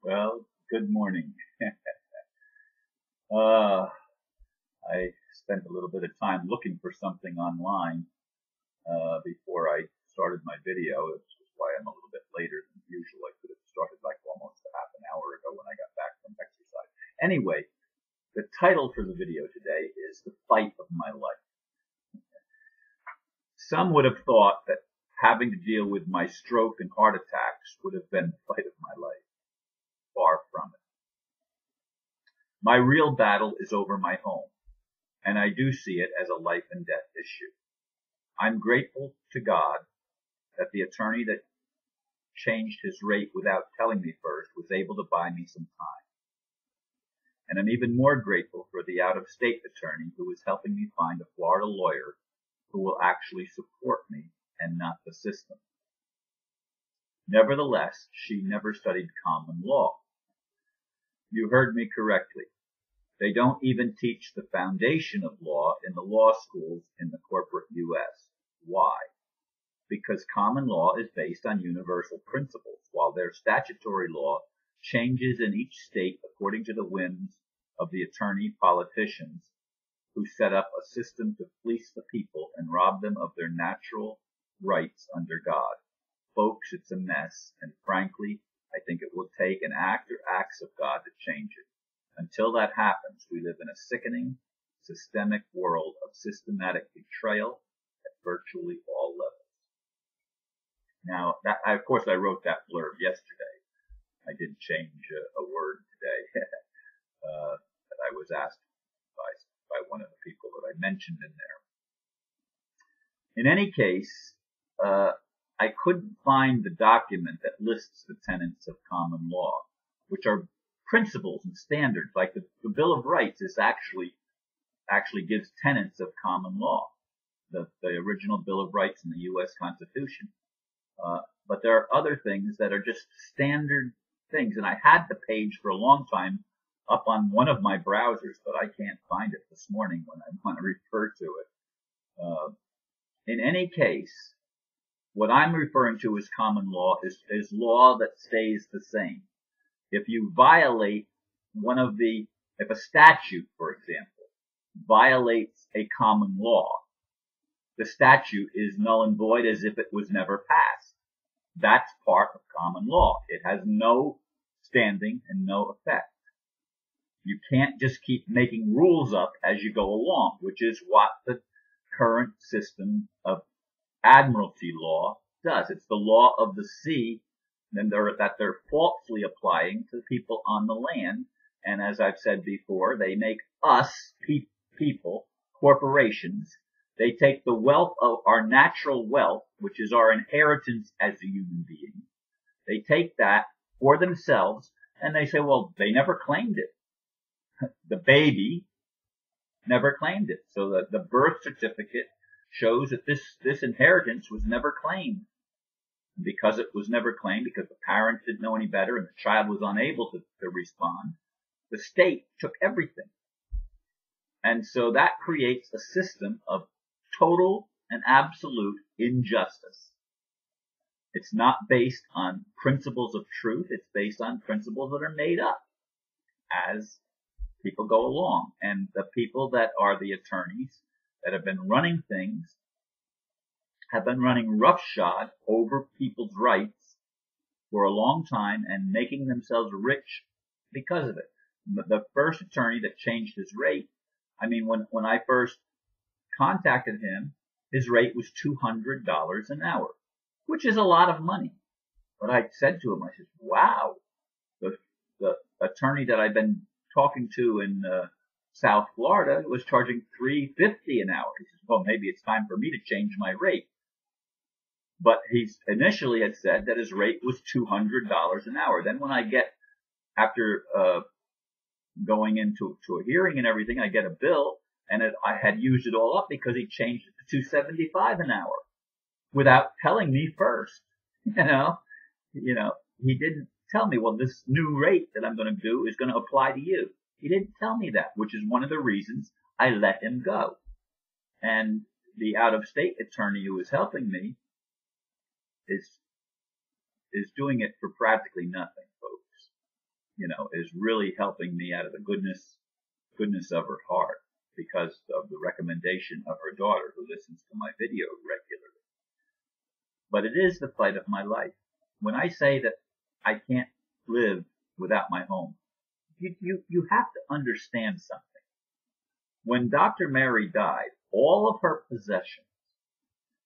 Well, good morning. uh, I spent a little bit of time looking for something online before I started my video. Which is why I'm a little bit later than usual. I could have started like almost a half an hour ago when I got back from exercise. Anyway, the title for the video today is The Fight of My Life. Some would have thought that having to deal with my stroke and heart attacks would have been the fight of my life. Far from it. My real battle is over my home, and I do see it as a life and death issue. I'm grateful to God that the attorney that changed his rate without telling me first was able to buy me some time. And I'm even more grateful for the out-of-state attorney who is helping me find a Florida lawyer who will actually support me and not the system. Nevertheless, she never studied common law. You heard me correctly. They don't even teach the foundation of law in the law schools in the corporate U.S. Why? Because common law is based on universal principles, while their statutory law changes in each state according to the whims of the attorney politicians who set up a system to fleece the people and rob them of their natural rights under God. Folks, it's a mess, and frankly, I think it will take an act or acts of God to change it. Until that happens, we live in a sickening, systemic world of systematic betrayal at virtually all levels. Now, of course, I wrote that blurb yesterday. I didn't change a word today that I was asked by one of the people that I mentioned in there. In any case, I couldn't find the document that lists the tenets of common law, which are principles and standards. Like the Bill of Rights is actually gives tenets of common law, the original Bill of Rights in the U.S. Constitution. But there are other things that are just standard things, and I had the page for a long time up on one of my browsers, but I can't find it this morning when I want to refer to it. In any case, what I'm referring to as common law is law that stays the same. If you violate if a statute, for example, violates a common law, the statute is null and void as if it was never passed. That's part of common law. It has no standing and no effect. You can't just keep making rules up as you go along, which is what the current system of admiralty law does. It's the law of the sea that they're falsely applying to the people on the land. And as I've said before, they make us people, corporations. They take the wealth of our natural wealth, which is our inheritance as a human being. They take that for themselves and they say, well, they never claimed it. The baby never claimed it. So the birth certificate shows that this inheritance was never claimed. Because it was never claimed, because the parents didn't know any better and the child was unable to respond, the state took everything. And so that creates a system of total and absolute injustice. It's not based on principles of truth. It's based on principles that are made up as people go along. And the people that are the attorneys that have been running things have been running roughshod over people's rights for a long time and making themselves rich because of it. The first attorney that changed his rate, I mean, when I first contacted him, his rate was $200 an hour, which is a lot of money. But I said to him, I said, wow, the attorney that I've been talking to in South Florida was charging $350 an hour. He says, well, maybe it's time for me to change my rate. But he initially had said that his rate was $200 an hour. Then when I get, after going into a hearing and everything, I get a bill, and I had used it all up because he changed it to $275 an hour without telling me first. You know, he didn't tell me, well, this new rate that I'm going to do is going to apply to you. He didn't tell me that, which is one of the reasons I let him go. And the out-of-state attorney who was helping me is doing it for practically nothing, folks. is really helping me out of the goodness of her heart because of the recommendation of her daughter who listens to my video regularly. But it is the fight of my life. When I say that I can't live without my home, you have to understand something. When Dr. Mary died, all of her possessions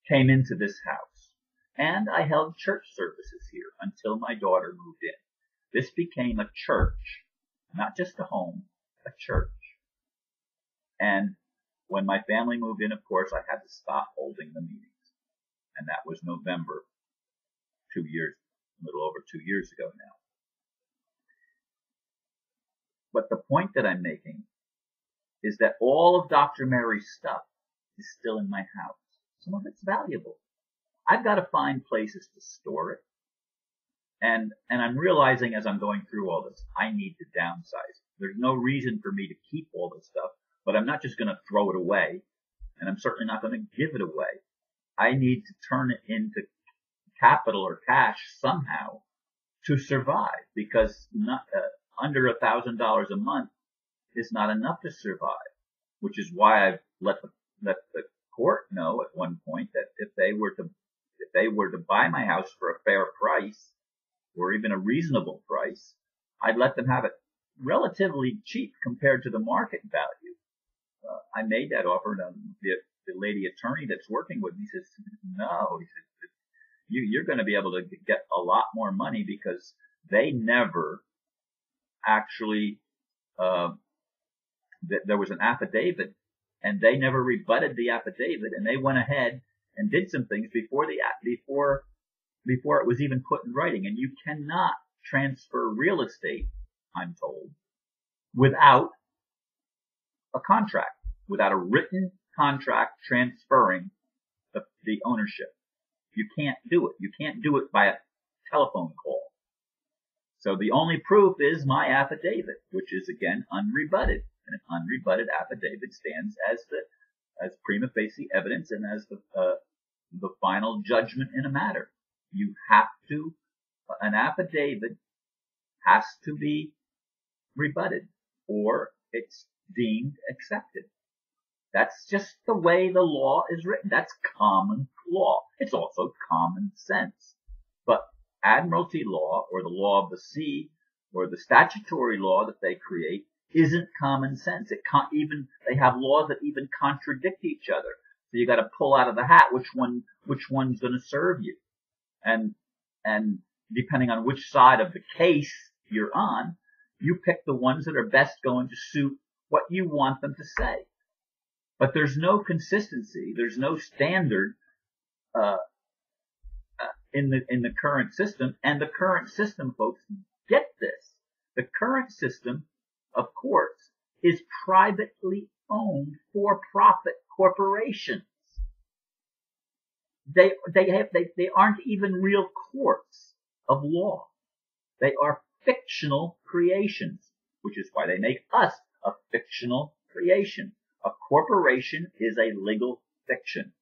came into this house, and I held church services here until my daughter moved in. This became a church, not just a home, a church. And when my family moved in, of course, I had to stop holding the meetings. And that was November, a little over 2 years ago now. But the point that I'm making is that all of Dr. Mary's stuff is still in my house. Some of it's valuable. I've got to find places to store it. And I'm realizing as I'm going through all this, I need to downsize. There's no reason for me to keep all this stuff, but I'm not just going to throw it away, and I'm certainly not going to give it away. I need to turn it into capital or cash somehow to survive, because under $1,000 a month is not enough to survive, which is why I've let the court know at one point that if they were to buy my house for a fair price, or even a reasonable price, I'd let them have it relatively cheap compared to the market value. I made that offer, and the lady attorney that's working with me says, no, he says, you're going to be able to get a lot more money because they never actually, there was an affidavit, and they never rebutted the affidavit, and they went ahead and did some things before it was even put in writing. And you cannot transfer real estate, I'm told, without a contract, without a written contract transferring the ownership. You can't do it. You can't do it by a telephone call. So the only proof is my affidavit, which is again unrebutted. And an unrebutted affidavit stands as prima facie evidence and as the final judgment in a matter. You have to, an affidavit has to be rebutted or it's deemed accepted. That's just the way the law is written. That's common law. It's also common sense. But admiralty law, or the law of the sea, or the statutory law that they create isn't common sense. They have laws that even contradict each other. So you got to pull out of the hat which one's going to serve you. And depending on which side of the case you're on, you pick the ones that are best going to suit what you want them to say. But there's no consistency. There's no standard in the current system. And the current system, folks, get this. The current system of courts is privately owned for-profit corporations. They aren't even real courts of law. They are fictional creations, which is why they make us a fictional creation. A corporation is a legal fiction.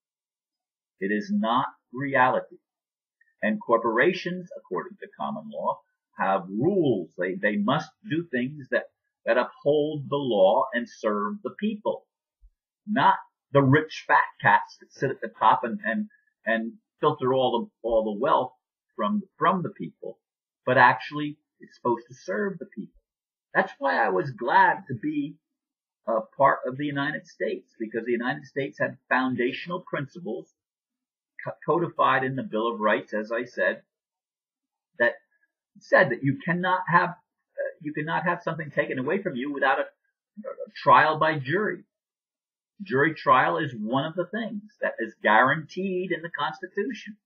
It is not reality. And corporations, according to common law, have rules. They must do things that uphold the law and serve the people. Not the rich fat cats that sit at the top and filter all the wealth from the people, but actually it's supposed to serve the people. That's why I was glad to be a part of the United States, because the United States had foundational principles codified in the Bill of Rights, as I said, that said that you cannot have something taken away from you without a trial by jury. Jury trial is one of the things that is guaranteed in the Constitution.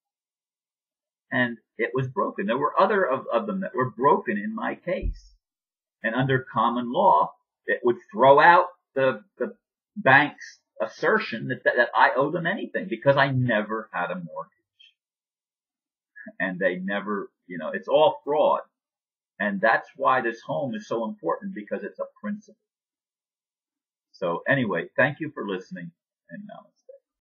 And it was broken. There were other of them that were broken in my case. And under common law, it would throw out the bank's assertion that I owe them anything because I never had a mortgage. And they never, it's all fraud. And that's why this home is so important, because it's a principle. So anyway, thank you for listening, and namaste.